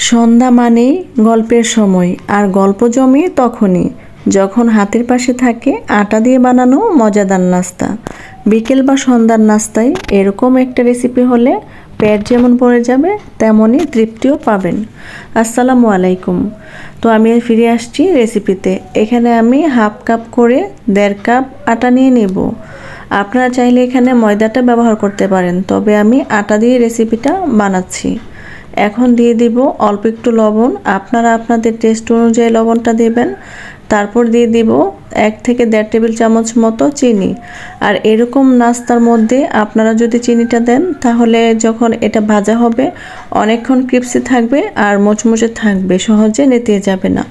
সন্ধ্যা মানেই গল্পের সময়, আর গল্প জমে তখনই যখন হাতের পাশে থাকে আটা দিয়ে বানানো মজাদার নাস্তা। বিকেল বা সন্ধ্যার নাস্তায় এরকম একটা রেসিপি হলে পেট যেমন ভরে যাবে তেমনই তৃপ্তিও পাবেন। আসসালামু আলাইকুম। তো আমি ফিরে আসছি রেসিপিতে। এখানে আমি হাফ কাপ করে 1.5 কাপ আটা নিয়ে নেব। আপনারা চাইলে এখানে ময়দাটা ব্যবহার করতে পারেন, তবে আমি আটা দিয়ে রেসিপিটা বানাচ্ছি। এখন দিয়ে দিব অল্প একটু লবণ, আপনারা আপনাদের টেস্ট অনুযায়ী লবণটা দেবেন। তারপর দিয়ে দিব 1 থেকে 1.5 টেবিল চামচ মতো চিনি। আর এরকম নাস্তার মধ্যে আপনারা যদি চিনিটা দেন তাহলে যখন এটা ভাজা হবে অনেকক্ষণ ক্রিস্পি থাকবে আর মুচমুচে থাকবে, সহজে নেতিয়ে যাবে না।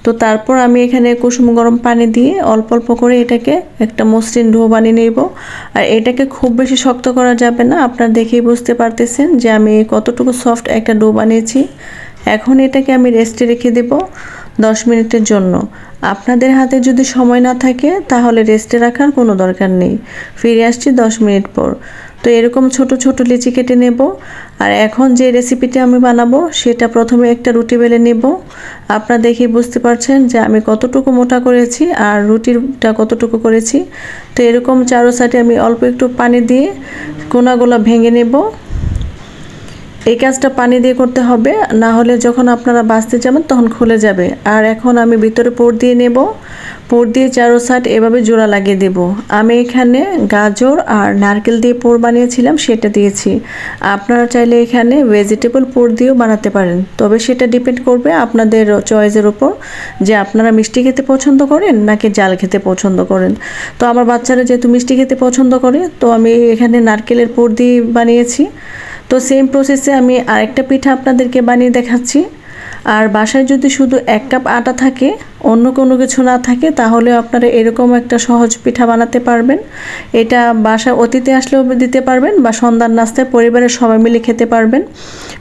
তো তারপর আমি এখানে কুসুম গরম পানি দিয়ে অল্প অল্প করে এটাকে একটা মসৃণ ডো বানিয়ে নেব। আর এটাকে খুব বেশি শক্ত করা যাবে না, আপনারা দেখেই বুঝতে পারতেছেন যে আমি কতটুকু সফট একটা ডো বানিয়েছি। এখন এটাকে আমি রেস্টে রেখে দেব 10 মিনিটের জন্য। আপনাদের হাতে যদি সময় না থাকে তাহলে রেস্টে রাখার কোনো দরকার নেই। ফিরে আসছি 10 মিনিট পর। তো এরকম ছোট ছোট লিচি কেটে নেব। আর এখন যে রেসিপিটা আমি বানাবো সেটা প্রথমে একটা রুটি বেলে নেব। আপনারা দেখেই বুঝতে পারছেন যে আমি কতটুকু মোটা করেছি আর রুটিটা কতটুকু করেছি। তো এরকম চারো সাইডে আমি অল্প একটু পানি দিয়ে কোনাগুলো ভেঙে নেব। এই কাজটা পানি দিয়ে করতে হবে, না হলে যখন আপনারা ভাজতে যাবেন তখন খুলে যাবে। আর এখন আমি ভিতরে পুর দিয়ে নেব। পুর দিয়ে চারো সাইড এভাবে জোড়া লাগিয়ে দেব। আমি এখানে গাজর আর নারকেল দিয়ে পুর বানিয়েছিলাম, সেটা দিয়েছি। আপনারা চাইলে এখানে ভেজিটেবল পুর দিয়েও বানাতে পারেন, তবে সেটা ডিপেন্ড করবে আপনাদের চয়েসের উপর যে আপনারা মিষ্টি খেতে পছন্দ করেন নাকি জাল খেতে পছন্দ করেন। তো আমার বাচ্চারা যেহেতু মিষ্টি খেতে পছন্দ করে, তো আমি এখানে নারকেলের পুর দিয়ে বানিয়েছি। তো সেম প্রসেসে আমি আরেকটা পিঠা আপনাদেরকে বানিয়ে দেখাচ্ছি। আর বাসায় যদি শুধু 1 কাপ আটা থাকে, অন্য কোনো কিছু না থাকে, তাহলে আপনারা এরকম একটা সহজ পিঠা বানাতে পারবেন। এটা বাসায় অতিথি আসলেও দিতে পারবেন বা সন্ধ্যার নাস্তায় পরিবারের সবাই মিলে খেতে পারবেন।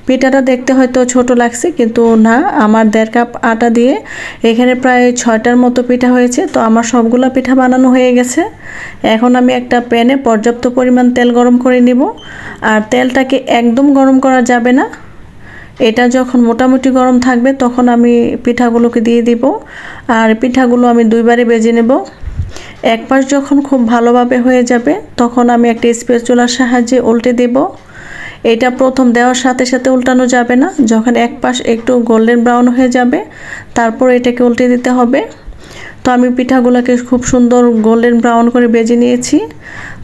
পিঠাটা দেখতে হয়তো ছোট লাগছে, কিন্তু না, আমার 1.5 কাপ আটা দিয়ে এখানে প্রায় 6টার মতো পিঠা হয়েছে। তো আমার সবগুলো পিঠা বানানো হয়ে গেছে। এখন আমি একটা প্যানে পর্যাপ্ত পরিমাণ তেল গরম করে নিব। আর তেলটাকে একদম গরম করা যাবে না, এটা যখন মোটামুটি গরম থাকবে তখন আমি পিঠাগুলোকে দিয়ে দিব। আর পিঠাগুলো আমি 2 বারে ভেজে নেব। এক পাশ যখন খুব ভালোভাবে হয়ে যাবে তখন আমি একটা স্প্যাচুলার সাহায্যে উল্টে দেব। এটা প্রথম দেওয়ার সাথে সাথে উল্টানো যাবে না, যখন এক পাশ একটু গোল্ডেন ব্রাউন হয়ে যাবে তারপর এটাকে উল্টে দিতে হবে। তো আমি পিঠাগুলোকে খুব সুন্দর গোল্ডেন ব্রাউন করে ভেজে নিয়েছি।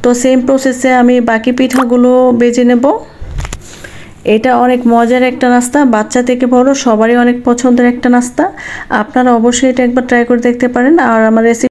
তো সেম প্রসেসে আমি বাকি পিঠাগুলো ভেজে নেব। এটা অনেক মজার একটা নাস্তা, বাচ্চা থেকে বড় সবারই অনেক পছন্দের একটা নাস্তা। আপনারা অবশ্যই এটা একবার ট্রাই করে দেখতে পারেন। আর আমার রেসিপি